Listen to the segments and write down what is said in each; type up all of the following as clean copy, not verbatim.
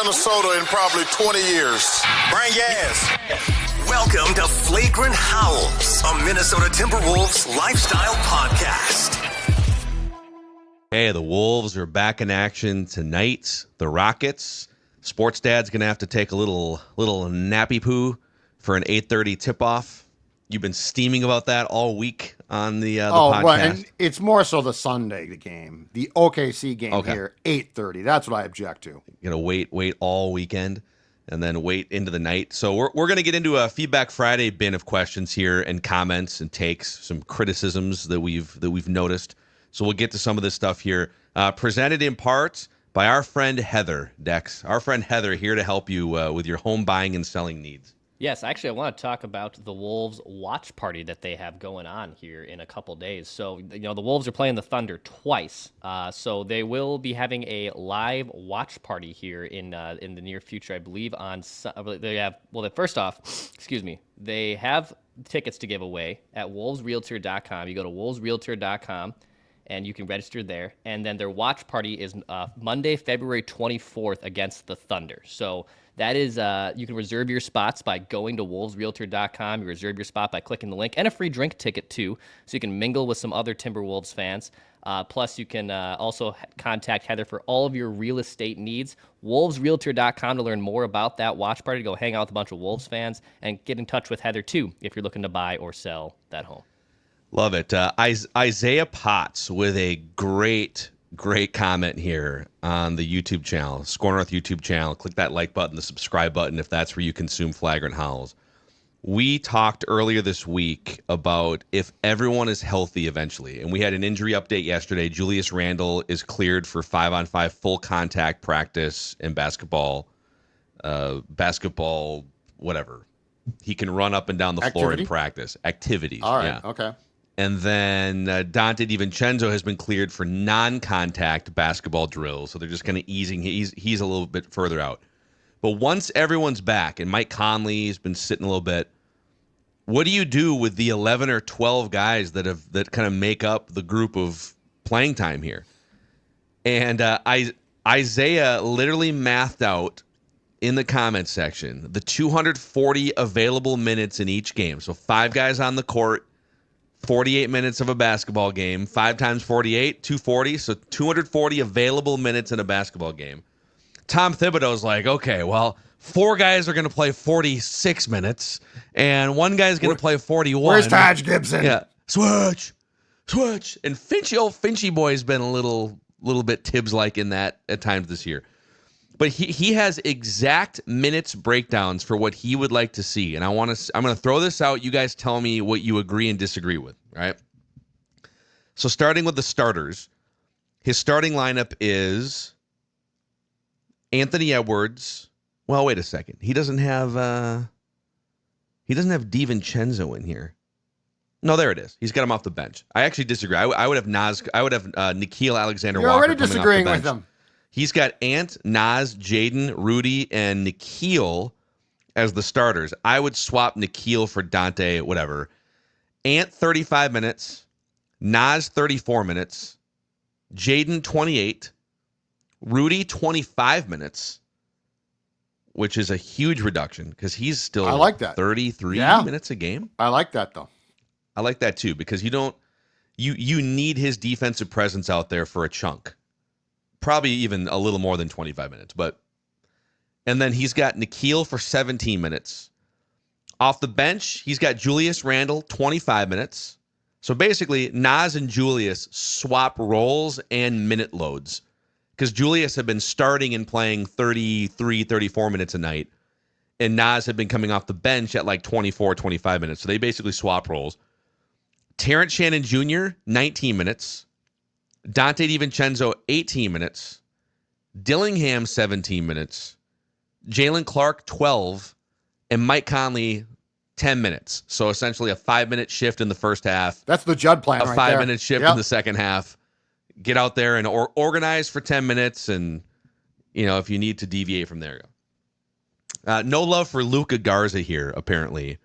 Minnesota in probably 20 years. Bring gas. Welcome to Flagrant Howls, a Minnesota Timberwolves lifestyle podcast. Hey, the Wolves are back in action tonight. The Rockets. Sports Dad's going to have to take a little nappy poo for an 8:30 tip-off. You've been steaming about that all week on the podcast. Right, and it's more so the Sunday game, the OKC game here, 8:30. That's what I object to. You're going to wait all weekend and then wait into the night. So we're going to get into a Feedback Friday bin of questions here and comments and takes, some criticisms that we've noticed. So we'll get to some of this stuff here. Presented in part by our friend Heather, Dex. Our friend Heather here to help you with your home buying and selling needs. Yes, actually, I want to talk about the Wolves watch party that they have going on here in a couple days. So, the Wolves are playing the Thunder twice. So they will be having a live watch party here in the near future, I believe. First off, they have tickets to give away at wolvesrealtor.com. You go to wolvesrealtor.com. and you can register there. And then their watch party is Monday, February 24th against the Thunder. So that is, you can reserve your spots by going to wolvesrealtor.com. You reserve your spot by clicking the link, and a free drink ticket too, so you can mingle with some other Timberwolves fans. Plus, you can also contact Heather for all of your real estate needs. wolvesrealtor.com to learn more about that watch party, to go hang out with a bunch of Wolves fans, and get in touch with Heather too if you're looking to buy or sell that home. Love it. Isaiah Potts with a great comment here on the YouTube channel, Score North YouTube channel. Click that like button, the subscribe button, if that's where you consume Flagrant Howls. We talked earlier this week about if everyone is healthy eventually, and we had an injury update yesterday. Julius Randle is cleared for 5-on-5 full contact practice in basketball, whatever. He can run up and down the floor in practice. Activities. All right, yeah. okay. And then Donte DiVincenczo has been cleared for non-contact basketball drills. So they're just kind of easing. He's a little bit further out. But once everyone's back, and Mike Conley's been sitting a little bit, what do you do with the 11 or 12 guys that kind of make up the group of playing time here? And Isaiah literally mathed out in the comments section the 240 available minutes in each game. So 5 guys on the court, 48 minutes of a basketball game, 5 times 48, 240. So 240 available minutes in a basketball game. Tom Thibodeau's like, okay, well, 4 guys are going to play 46 minutes, and 1 guy's going to play 41. Where's Taj Gibson? Yeah, switch. And Finchy boy's been a little bit Tibbs-like in that at times this year. But he has exact minutes breakdowns for what he would like to see. And I'm going to throw this out. You guys tell me what you agree and disagree with, right? So starting with the starters, his starting lineup is Anthony Edwards. Well, wait a second. He doesn't have DiVincenczo in here. No, there it is. He's got him off the bench. I actually disagree. I would have Nickeil Alexander-Walker. You're already coming disagreeing off the bench. with him. He's got Ant, Naz, Jaden, Rudy, and Nickeil as the starters. I would swap Nickeil for Donte, whatever. Ant, 35 minutes. Naz, 34 minutes. Jaden, 28. Rudy, 25 minutes, which is a huge reduction because he's still I like that. 33 minutes a game. I like that, though. I like that, too, because you need his defensive presence out there for a chunk. Probably even a little more than 25 minutes. And then he's got Nickeil for 17 minutes. Off the bench, he's got Julius Randle, 25 minutes. So basically, Naz and Julius swap roles and minute loads. Because Julius had been starting and playing 33, 34 minutes a night. And Naz had been coming off the bench at like 24, 25 minutes. So they basically swap roles. Terrence Shannon Jr., 19 minutes. Donte DiVincenczo, 18 minutes. Dillingham, 17 minutes. Jalen Clark, 12. And Mike Conley, 10 minutes. So essentially a 5-minute shift in the first half. That's the Judd plan right there. A 5-minute shift in the second half. Get out there and organize for 10 minutes. And, if you need to deviate from there, go. No love for Luka Garza here, apparently.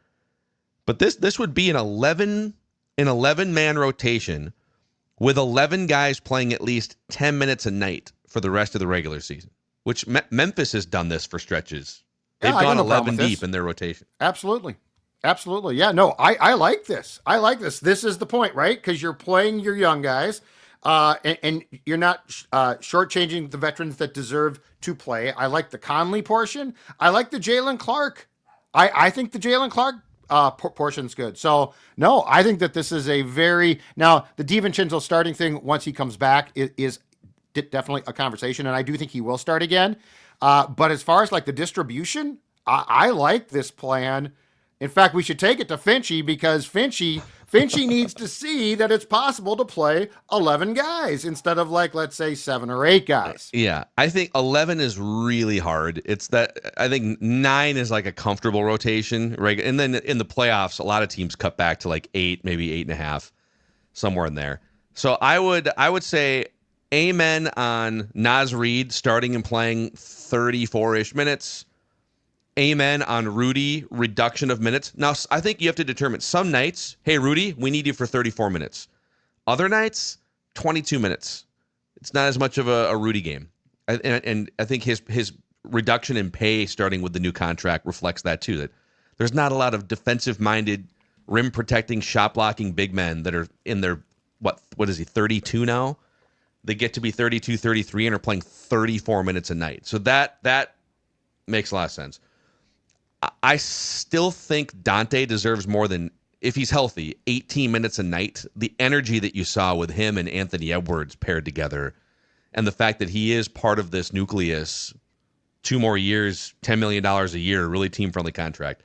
But this would be an 11-man rotation with 11 guys playing at least 10 minutes a night for the rest of the regular season. which Memphis has done this for stretches. Yeah, They've gone 11 deep in their rotation. Absolutely. Absolutely. Yeah, no, I like this. I like this. This is the point, right? Because you're playing your young guys, and you're not shortchanging the veterans that deserve to play. I like the Conley portion. I like the Jalen Clark. I think the Jalen Clark portion's good. So, no, I think that this is a now, the DiVincenczo starting thing, once he comes back, is definitely a conversation, and I do think he will start again. But as far as like the distribution, I like this plan. In fact, we should take it to Finchy, because Finchy needs to see that it's possible to play 11 guys instead of, like, let's say 7 or 8 guys. Yeah, I think 11 is really hard. It's that I think 9 is like a comfortable rotation, right? And then in the playoffs, a lot of teams cut back to like 8, maybe 8.5, somewhere in there. So I would say amen on Naz Reid starting and playing 34-ish minutes. Amen on Rudy, reduction of minutes. Now, I think you have to determine some nights, hey, Rudy, we need you for 34 minutes. Other nights, 22 minutes. It's not as much of a Rudy game. And I think his reduction in pay starting with the new contract reflects that too, that there's not a lot of defensive-minded, rim-protecting, shot-blocking big men that are in their, what is he, 32 now? They get to be 32, 33, and are playing 34 minutes a night. So that makes a lot of sense. I still think Donte deserves more than, if he's healthy, 18 minutes a night. The energy that you saw with him and Anthony Edwards paired together, and the fact that he is part of this nucleus, 2 more years, $10 million a year, really team-friendly contract.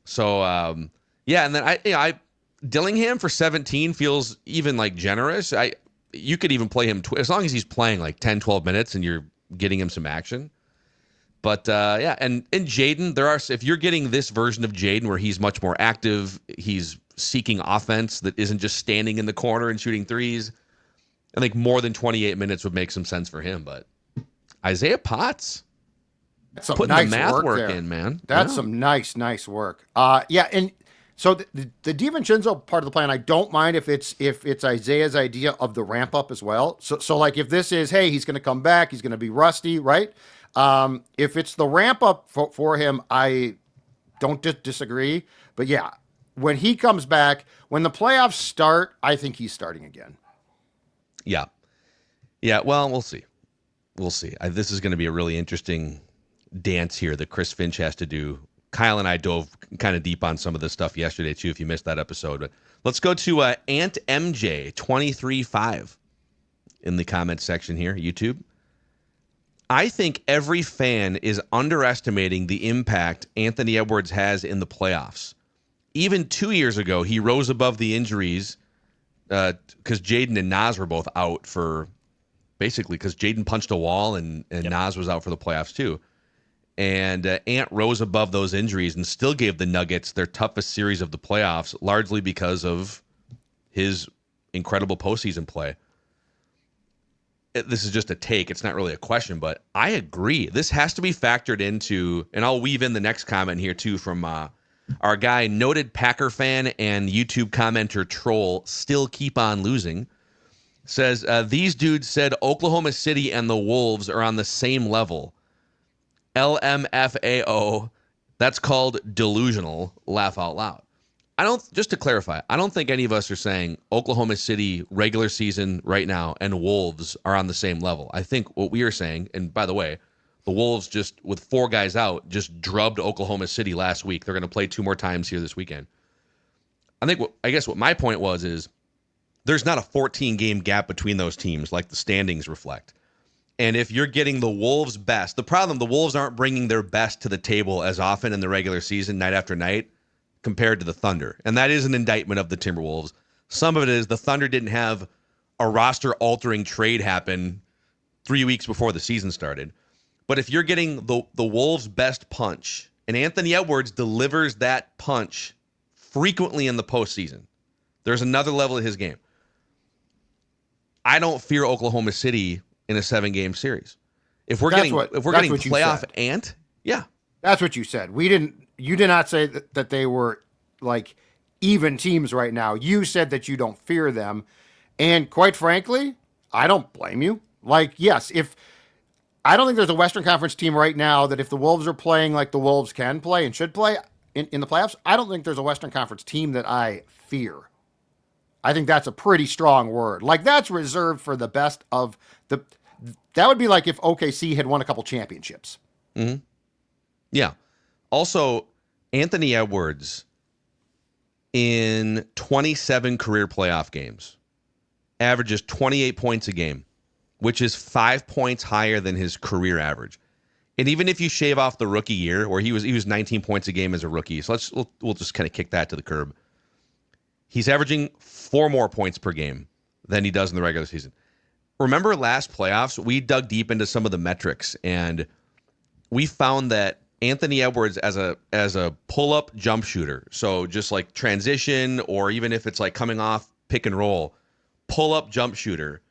So, yeah, and then I Dillingham for 17 feels even like generous. You could even play him as long as he's playing like 10, 12 minutes and you're getting him some action. But yeah, and in Jaden, if you're getting this version of Jaden where he's much more active, he's seeking offense that isn't just standing in the corner and shooting threes, I think more than 28 minutes would make some sense for him. But Isaiah Potts, that's some putting nice the math work there. in, man. That's some nice work. Yeah, and so the DiVincenczo part of the plan, I don't mind if it's Isaiah's idea of the ramp up as well. So like if this is, hey, he's going to come back, he's going to be rusty, right? If it's the ramp up for him, I don't disagree. But yeah, when he comes back, when the playoffs start, I think he's starting again. Yeah. Yeah, well, we'll see. We'll see. This is going to be a really interesting dance here that Chris Finch has to do. Kyle and I dove kind of deep on some of this stuff yesterday, too, if you missed that episode. But let's go to Ant MJ 23.5 in the comments section here, YouTube. I think every fan is underestimating the impact Anthony Edwards has in the playoffs. Even 2 years ago, he rose above the injuries because Jaden and Naz were both out for basically because Jaden punched a wall and Naz was out for the playoffs too. And Ant rose above those injuries and still gave the Nuggets their toughest series of the playoffs, largely because of his incredible postseason play. This is just a take. It's not really a question, but I agree. This has to be factored into, and I'll weave in the next comment here too from our guy, noted Packer fan and YouTube commenter troll, still keep on losing, says, these dudes said Oklahoma City and the Wolves are on the same level. LMFAO, that's called delusional, laugh out loud. Just to clarify, I don't think any of us are saying Oklahoma City regular season right now and Wolves are on the same level. I think what we are saying, and by the way, the Wolves just, with 4 guys out, just drubbed Oklahoma City last week. They're going to play 2 more times here this weekend. I guess what my point is there's not a 14-game gap between those teams like the standings reflect. And if you're getting the Wolves' best, the Wolves aren't bringing their best to the table as often in the regular season, night after night, compared to the Thunder. And that is an indictment of the Timberwolves. Some of it is the Thunder didn't have a roster-altering trade happen 3 weeks before the season started. But if you're getting the Wolves' best punch, and Anthony Edwards delivers that punch frequently in the postseason, there's another level of his game. I don't fear Oklahoma City in a 7-game series. If we're getting playoff Ant, yeah. That's what you said. You did not say that they were like even teams right now. You said that you don't fear them. And quite frankly, I don't blame you. Like, yes, if I don't think there's a Western Conference team right now that if the Wolves are playing like the Wolves can play and should play in the playoffs, I don't think there's a Western Conference team that I fear. I think that's a pretty strong word. Like, that's reserved for the best of the. That would be like if OKC had won a couple championships. Mm-hmm. Yeah. Also, Anthony Edwards in 27 career playoff games averages 28 points a game, which is 5 points higher than his career average. And even if you shave off the rookie year, where he was 19 points a game as a rookie, so we'll just kind of kick that to the curb. He's averaging 4 more points per game than he does in the regular season. Remember last playoffs, we dug deep into some of the metrics, and we found that Anthony Edwards as a pull-up jump shooter, so just like transition, or even if it's like coming off pick and roll, pull-up jump shooter,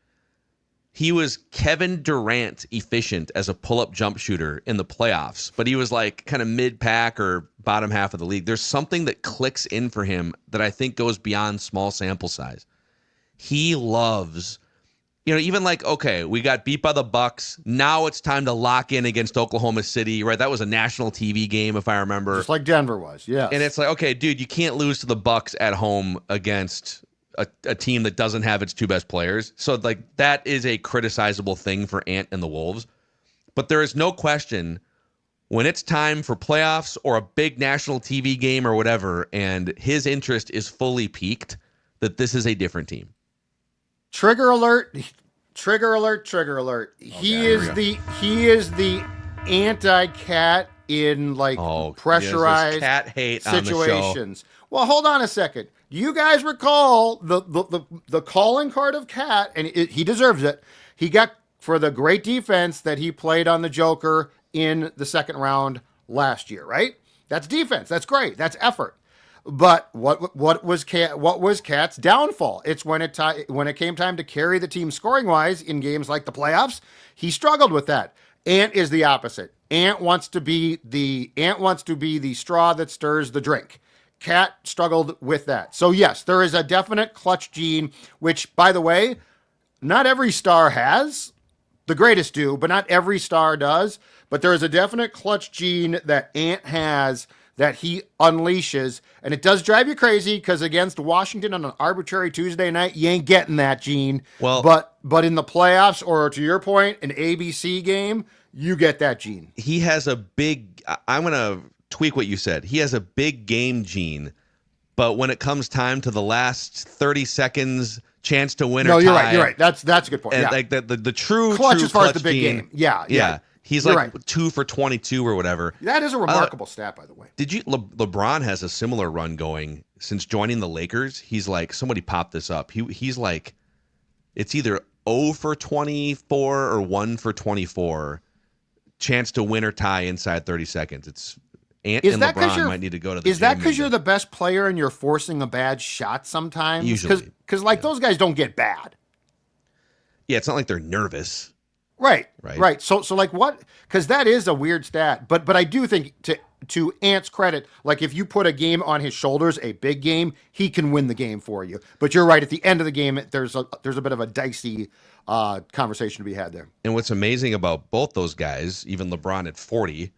he was Kevin Durant efficient as a pull-up jump shooter in the playoffs, but he was like kind of mid-pack or bottom half of the league. There's something that clicks in for him that I think goes beyond small sample size. He loves, even like, okay, we got beat by the Bucks. Now it's time to lock in against Oklahoma City, right? That was a national TV game, if I remember. Just like Denver was, yeah. And it's like, okay, dude, you can't lose to the Bucks at home against a team that doesn't have its 2 best players. So like that is a criticizable thing for Ant and the Wolves. But there is no question when it's time for playoffs or a big national TV game or whatever, and his interest is fully piqued, that this is a different team. Trigger alert, trigger alert, trigger alert. He is the anti-cat in like pressurized cat hate situations. Well, hold on a second. You guys recall the calling card of Cat, and he deserves it. He got for the great defense that he played on the Joker in the second round last year, right? That's defense. That's great. That's effort. But what was Cat's downfall? It's when it came time to carry the team scoring wise in games like the playoffs, he struggled with that. Ant is the opposite. Ant wants to be the straw that stirs the drink. Cat struggled with that. So yes, there is a definite clutch gene, which, by the way, not every star has. The greatest do, but not every star does. But there is a definite clutch gene that Ant has that he unleashes. And it does drive you crazy because against Washington on an arbitrary Tuesday night, you ain't getting that gene. Well, but in the playoffs, or to your point, an ABC game, you get that gene. He has a big, I'm going to tweak what you said. He has a big game gene, but when it comes time to the last 30 seconds chance to win or tie. No, you're right. That's a good point. And yeah. like the true clutch as far clutch as the big gene, game. Yeah. He's you're like right. 2 for 22 or whatever. That is a remarkable stat, by the way. Did you LeBron has a similar run going since joining the Lakers. He's like, somebody popped this up. He's like, it's either 0 for 24 or 1 for 24 chance to win or tie inside 30 seconds. It's Ant and LeBron might need to go to the Is that because you're the best player and you're forcing a bad shot sometimes? Usually. Because those guys don't get bad. Yeah, it's not like they're nervous. Right. So like what? Because that is a weird stat. But I do think to Ant's credit, like if you put a game on his shoulders, a big game, he can win the game for you. But you're right. At the end of the game, there's a bit of a dicey conversation to be had there. And what's amazing about both those guys, even LeBron at 40,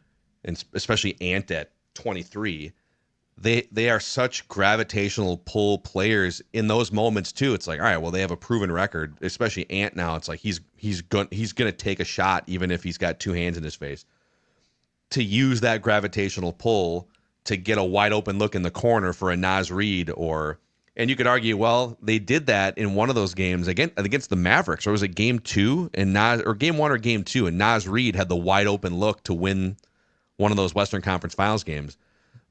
and especially Ant at 23, they are such gravitational pull players in those moments too. It's like, all right, well, they have a proven record, especially Ant now. It's like he's going to take a shot even if he's got 2 hands in his face. To use that gravitational pull to get a wide open look in the corner for a Naz Reid, and you could argue, well, they did that in one of those games against the Mavericks, or was it game 2 and game 1 or game 2, and Naz Reid had the wide open look to win one of those Western Conference Finals games.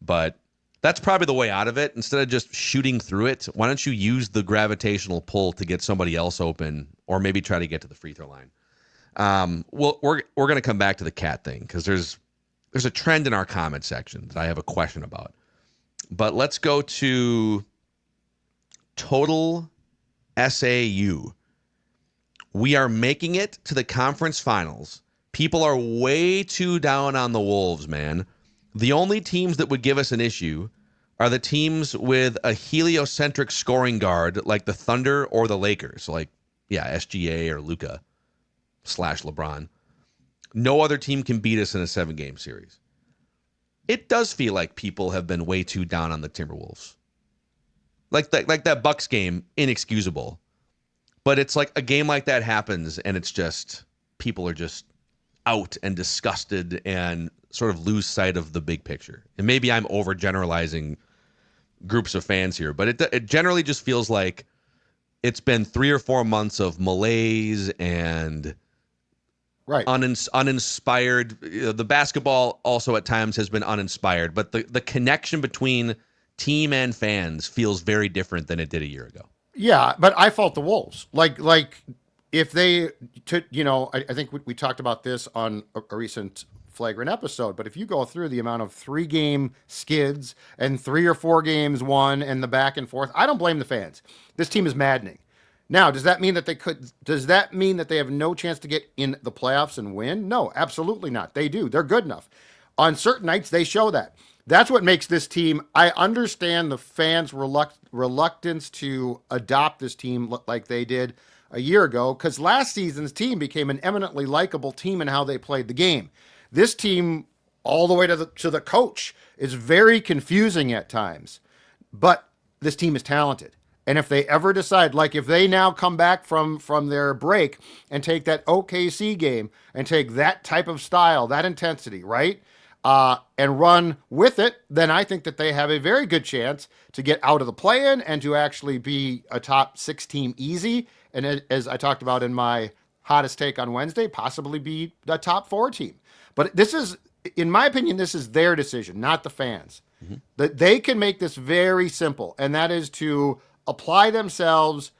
But that's probably the way out of it. Instead of just shooting through it, why don't you use the gravitational pull to get somebody else open, or maybe try to get to the free throw line? Well, we're going to come back to the Cat thing because there's a trend in our comment section that I have a question about. But let's go to Total SAU. We are making it to the conference finals. People are way too down on the Wolves, man. The only teams that would give us an issue are the teams with a heliocentric scoring guard like the Thunder or the Lakers. Like, yeah, SGA or Luka / LeBron. no other team can beat us in a 7-game series. It does feel like people have been way too down on the Timberwolves. Like that Bucks game, inexcusable. But it's like a game like that happens, and it's just people are just out and disgusted and sort of lose sight of the big picture. And maybe I'm overgeneralizing groups of fans here, but it generally just feels like it's been 3 or 4 months of malaise and uninspired. The basketball also at times has been uninspired, but the connection between team and fans feels very different than it did a year ago. Yeah, but I fault the Wolves. Like if they, I think we talked about this on a recent Flagrant episode, but if you go through the amount of 3-game skids and 3 or 4 games won and the back and forth, I don't blame the fans. This team is maddening. Now, does that mean that they have no chance to get in the playoffs and win? No, absolutely not. They do. They're good enough. On certain nights, they show that. That's what makes this team. I understand the fans' reluctance to adopt this team like they did a year ago, because last season's team became an eminently likable team in how they played the game. This team, all the way to the coach, is very confusing at times. But this team is talented. And if they ever decide, like if they now come back from their break and take that OKC game and take that type of style, that intensity, right? And run with it, then I think that they have a very good chance to get out of the play-in and to actually be a top 6 team easy. And as I talked about in my hottest take on Wednesday, possibly be a top 4 team. But this is, in my opinion, this is their decision, not the fans. Mm-hmm. That they can make this very simple, and that is to apply themselves.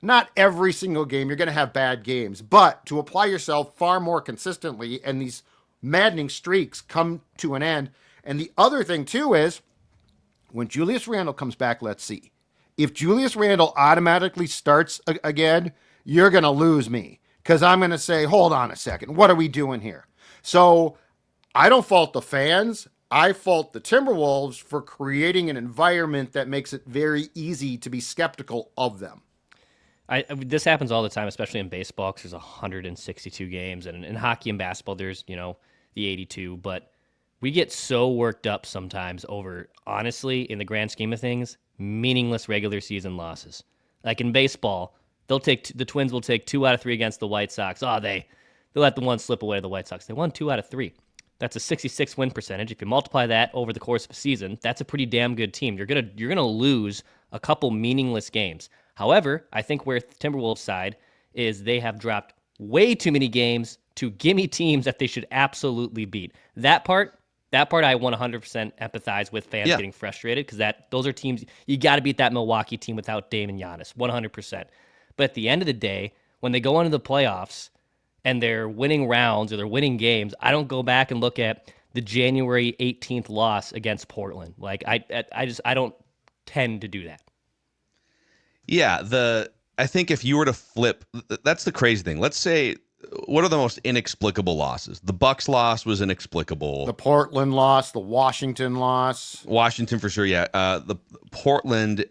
Not every single game, you're going to have bad games, but to apply yourself far more consistently, and these maddening streaks come to an end. And the other thing too is when Julius Randle comes back, let's see. If Julius Randle automatically starts again, you're going to lose me, because I'm going to say, hold on a second, what are we doing here? So I don't fault the fans. I fault the Timberwolves for creating an environment that makes it very easy to be skeptical of them. This happens all the time, especially in baseball, because there's 162 games, and in hockey and basketball, there's, the 82, but we get so worked up sometimes over, honestly, in the grand scheme of things, meaningless regular season losses. Like in baseball, the Twins will take 2 out of 3 against the White Sox. They'll let the one slip away to the White Sox. They won 2 out of 3. That's a 66 win percentage. If you multiply that over the course of a season, that's a pretty damn good team. You're gonna lose a couple meaningless games. However, I think where the Timberwolves side is they have dropped way too many games to gimme teams that they should absolutely beat. That part I 100% empathize with fans getting frustrated, because those are teams you got to beat. That Milwaukee team without Dame and Giannis, 100%. But at the end of the day, when they go into the playoffs and they're winning rounds or they're winning games, I don't go back and look at the January 18th loss against Portland. Like I don't tend to do that. Yeah, I think if you were to flip, that's the crazy thing. Let's say, what are the most inexplicable losses? The Bucks loss was inexplicable. The Portland loss, the Washington loss. Washington for sure, yeah. The Portland,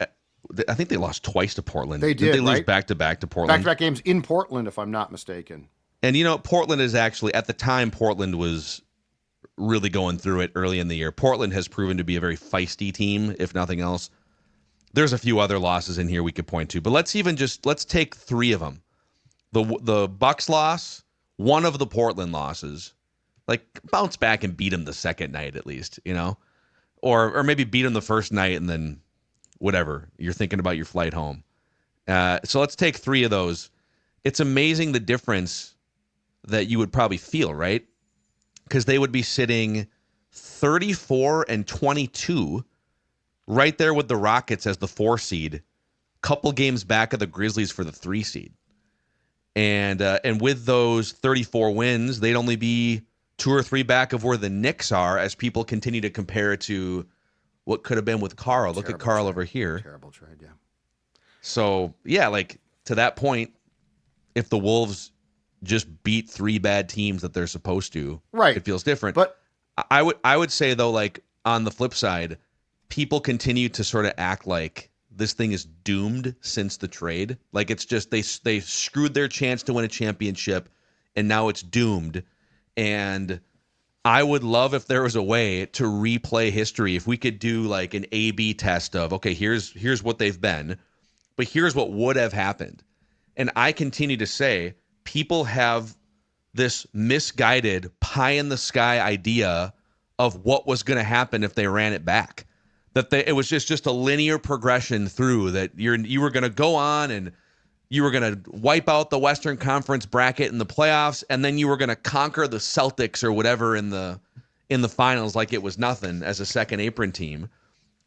I think they lost twice to Portland. They did, they lose right? back-to-back to Portland? Back-to-back games in Portland, if I'm not mistaken. And, Portland is actually, at the time, Portland was really going through it early in the year. Portland has proven to be a very feisty team, if nothing else. There's a few other losses in here we could point to, but let's take 3 of them. The Bucks loss, one of the Portland losses, like bounce back and beat them the second night at least, or maybe beat them the first night and then whatever, you're thinking about your flight home. So let's take 3 of those. It's amazing the difference that you would probably feel, right? Because they would be sitting 34 and 22 right there with the Rockets as the 4 seed, couple games back of the Grizzlies for the 3 seed. And with those 34 wins, they'd only be 2 or 3 back of where the Knicks are, as people continue to compare it to what could have been with Karl. Look at Karl over here. Terrible trade, yeah. So, yeah, like to that point, if the Wolves just beat 3 bad teams that they're supposed to, right, it feels different. But I would say, though, like on the flip side, people continue to sort of act like this thing is doomed since the trade. Like it's just they screwed their chance to win a championship, and now it's doomed. And I would love if there was a way to replay history. If we could do like an A/B test of, okay, here's what they've been, but here's what would have happened. And I continue to say people have this misguided pie in the sky idea of what was going to happen if they ran it back. That it was just a linear progression through that you were going to go on and you were going to wipe out the Western Conference bracket in the playoffs, and then you were going to conquer the Celtics or whatever in the finals like it was nothing as a second apron team.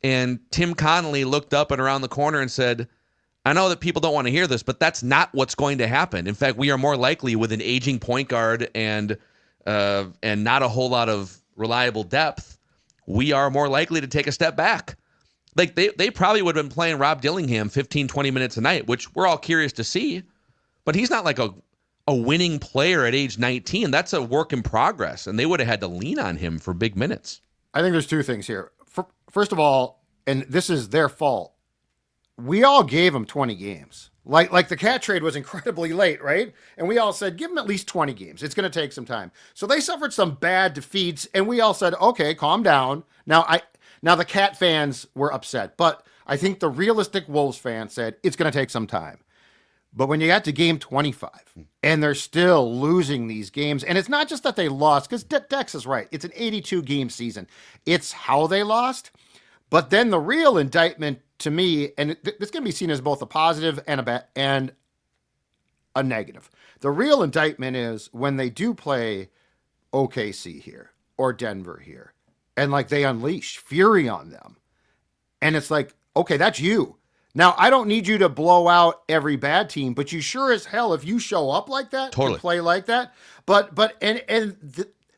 And Tim Connolly looked up and around the corner and said, I know that people don't want to hear this, but that's not what's going to happen. In fact, we are more likely with an aging point guard and not a whole lot of reliable depth, we are more likely to take a step back. Like they probably would have been playing Rob Dillingham 15, 20 minutes a night, which we're all curious to see. But he's not like a winning player at age 19. That's a work in progress, and they would have had to lean on him for big minutes. I think there's two things here. First of all, and this is their fault, we all gave him 20 games. Like the Cat trade was incredibly late, right? And we all said, give him at least 20 games. It's going to take some time. So they suffered some bad defeats, and we all said, okay, calm down. Now the Cat fans were upset, but I think the realistic Wolves fans said, it's going to take some time. But when you got to game 25, and they're still losing these games, and it's not just that they lost, because Dex is right. It's an 82-game season. It's how they lost. But then the real indictment to me, and it's going to be seen as both a positive and a negative. The real indictment is when they do play OKC here or Denver here, and like they unleash fury on them. And it's like, okay, that's you. Now, I don't need you to blow out every bad team, but you sure as hell, if you show up like that, totally to play like that.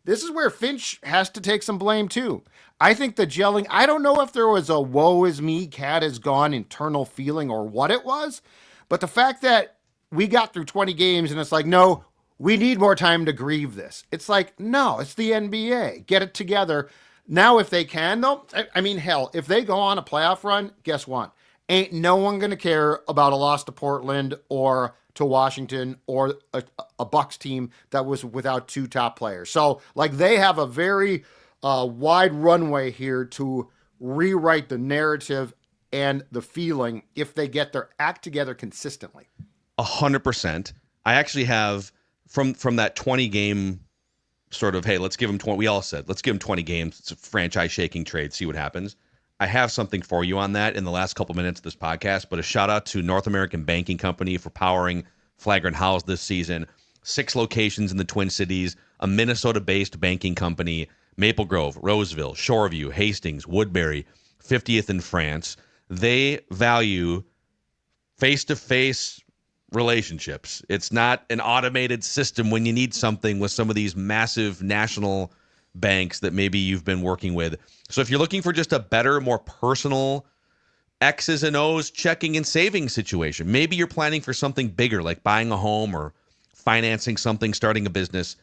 This is where Finch has to take some blame too. I think the gelling, I don't know if there was a woe is me, Cat is gone internal feeling or what it was, but the fact that we got through 20 games and it's like, no, we need more time to grieve this. It's like, no, it's the NBA. Get it together. Now, if they can, though, I mean, hell, if they go on a playoff run, guess what? Ain't no one going to care about a loss to Portland or to Washington or a Bucks team that was without two top players. So, like, they have a very wide runway here to rewrite the narrative and the feeling if they get their act together consistently. 100%. I actually have from that 20 game sort of, hey, let's give him 20. We all said, let's give him 20 games. It's a franchise shaking trade. See what happens. I have something for you on that in the last couple minutes of this podcast, but a shout out to North American Banking Company for powering Flagrant Howls this season. 6 locations in the Twin Cities, a Minnesota-based banking company, Maple Grove, Roseville, Shoreview, Hastings, Woodbury, 50th in France. They value face-to-face relationships. It's not an automated system when you need something with some of these massive national banks that maybe you've been working with. So if you're looking for just a better, more personal X's and O's checking and saving situation, maybe you're planning for something bigger like buying a home or financing something, starting a business,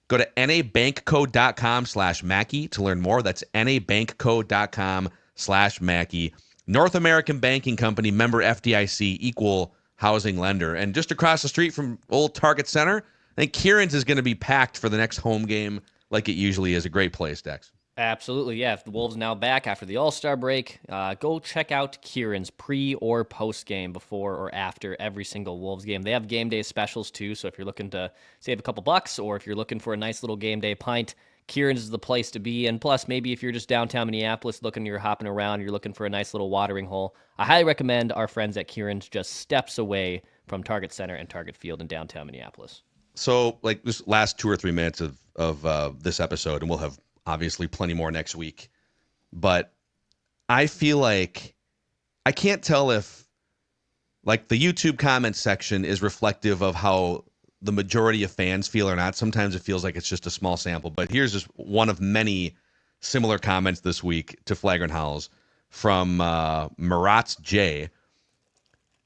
go to nabankco.com/Mackey to learn more. That's nabankco.com/Mackey. North American Banking Company, member FDIC, equal housing lender. And just across the street from Old Target Center, I think Kieran's is going to be packed for the next home game like it usually is. A great place, Dex. Absolutely, yeah. If the Wolves now back after the All-Star break, go check out Kieran's pre or post game before or after every single Wolves game. They have game day specials too, so if you're looking to save a couple bucks or if you're looking for a nice little game day pint, Kieran's is the place to be. And plus, maybe if you're just downtown Minneapolis you're hopping around, you're looking for a nice little watering hole, I highly recommend our friends at Kieran's, just steps away from Target Center and Target Field in downtown Minneapolis. So, like, this last 2 or 3 minutes of this episode, and we'll have obviously plenty more next week, but I feel like I can't tell if, like, the YouTube comment section is reflective of how the majority of fans feel or not. Sometimes it feels like it's just a small sample, but here's just one of many similar comments this week to Flagrant Howls from Maratz J.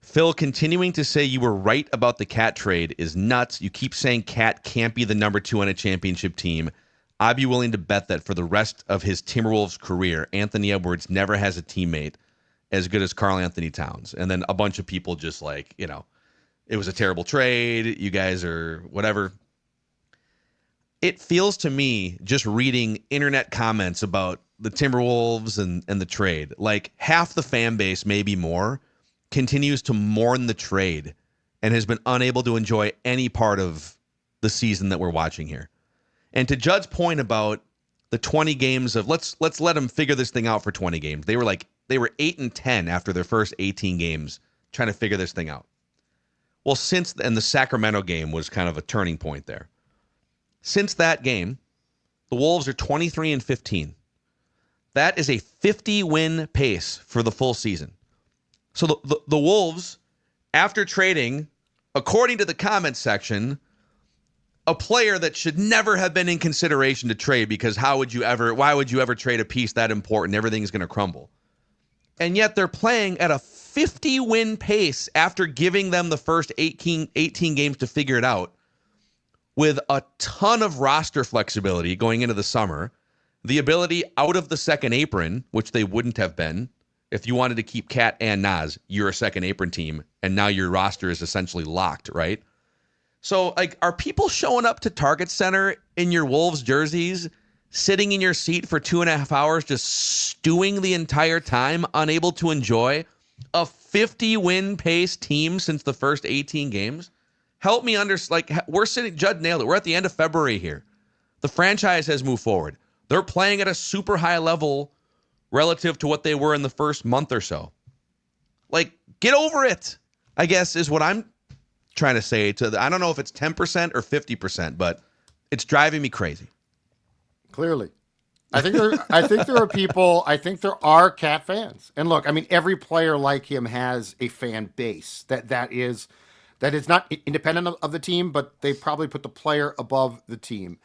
Phil, continuing to say you were right about the Cat trade is nuts. You keep saying Cat can't be the number 2 on a championship team. I'd be willing to bet that for the rest of his Timberwolves career, Anthony Edwards never has a teammate as good as Karl-Anthony Towns. And then a bunch of people just like, it was a terrible trade. You guys are whatever. it feels to me, just reading internet comments about the Timberwolves and the trade, like half the fan base, maybe more, continues to mourn the trade and has been unable to enjoy any part of the season that we're watching here. And to Judd's point about the 20 games of let's let them figure this thing out for 20 games. They were 8-10 after their first 18 games trying to figure this thing out. Well, and the Sacramento game was kind of a turning point there. Since that game, the Wolves are 23-15. That is a 50-win pace for the full season. So the Wolves, after trading, according to the comments section, a player that should never have been in consideration to trade, because why would you ever trade a piece that important? Everything's going to crumble. And yet they're playing at a 50-win pace after giving them the first 18 games to figure it out, with a ton of roster flexibility going into the summer, the ability out of the second apron, which they wouldn't have been. If you wanted to keep Cat and Naz, you're a second apron team, and now your roster is essentially locked, right? So, are people showing up to Target Center in your Wolves jerseys, sitting in your seat for 2.5 hours, just stewing the entire time, unable to enjoy a 50-win pace team since the first 18 games? Help me understand. We're sitting, Judd nailed it. We're at the end of February here. The franchise has moved forward. They're playing at a super high level relative to what they were in the first month or so. Get over it, I guess, is what I'm trying to say. I don't know if it's 10% or 50%, but it's driving me crazy. Clearly. I think there are people, I think there are Cat fans. And look, I mean, every player like him has a fan base that is not independent of the team, but they probably put the player above the team.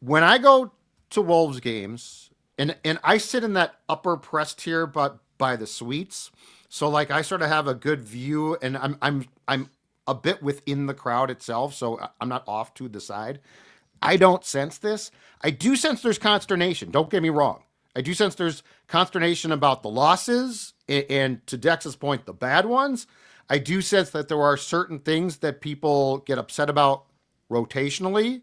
When I go to Wolves games, and I sit in that upper press tier, but by the suites, so I sort of have a good view, and I'm a bit within the crowd itself, so I'm not off to the side. I don't sense this. I do sense there's consternation. Don't get me wrong. I do sense there's consternation about the losses, and to Dex's point, the bad ones. I do sense that there are certain things that people get upset about rotationally.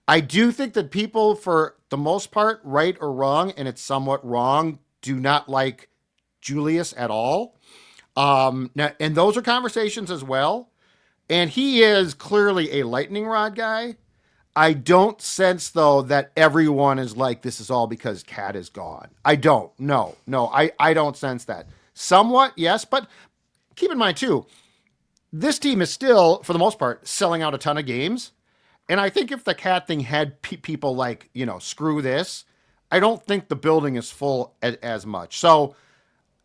I do think that people, for the most part, right or wrong, and it's somewhat wrong, do not like Julius at all. Now, and those are conversations as well. And he is clearly a lightning rod guy. I don't sense, though, that everyone is like, this is all because Cat is gone. I don't. No, I don't sense that. Somewhat, yes, but keep in mind, too, this team is still, for the most part, selling out a ton of games. And I think if the Cat thing had people screw this, I don't think the building is full as much. So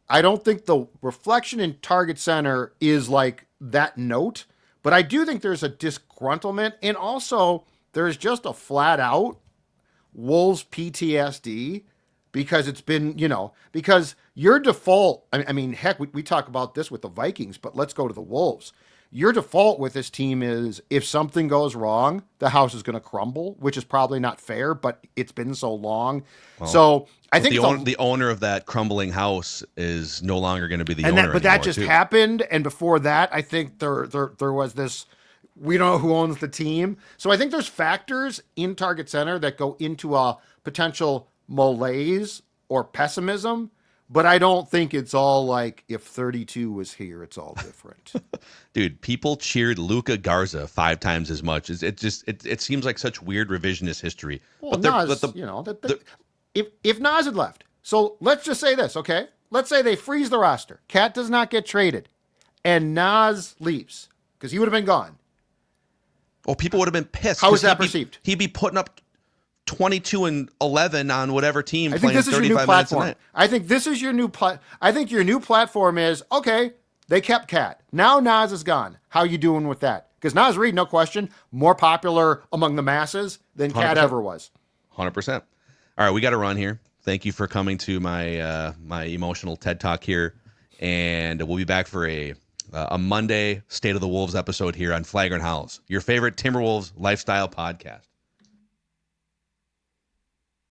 I don't think the reflection in Target Center is like that note. But I do think there's a disgruntlement. And also, there's just a flat out Wolves PTSD, because it's been, because your default, I mean, heck, we talk about this with the Vikings, but let's go to the Wolves. Your default with this team is, if something goes wrong, the house is going to crumble, which is probably not fair, but it's been so long. Well, so I think the owner of that crumbling house is no longer going to be the owner. But that just happened. And before that, I think there was this, we don't know who owns the team. So I think there's factors in Target Center that go into a potential malaise or pessimism. But I don't think it's all like, if 32 was here, it's all different. Dude, people cheered Luka Garza 5 times as much. It seems like such weird revisionist history. Well, Naz, if Naz had left, so let's just say this, okay? Let's say they freeze the roster. Cat does not get traded, and Naz leaves, because he would have been gone. Oh, people would have been pissed. How is that perceived? He'd be putting up 22 and 11 on whatever team. I think this is your new platform. I think this is your new I think your new platform is, okay, they kept Cat. Now Naz is gone. How you doing with that? Because Naz Reid, no question, more popular among the masses than 100%. Cat ever was. 100%. All right, we got to run here. Thank you for coming to my my emotional TED Talk here, and we'll be back for a Monday State of the Wolves episode here on Flagrant Howls, your favorite Timberwolves lifestyle podcast.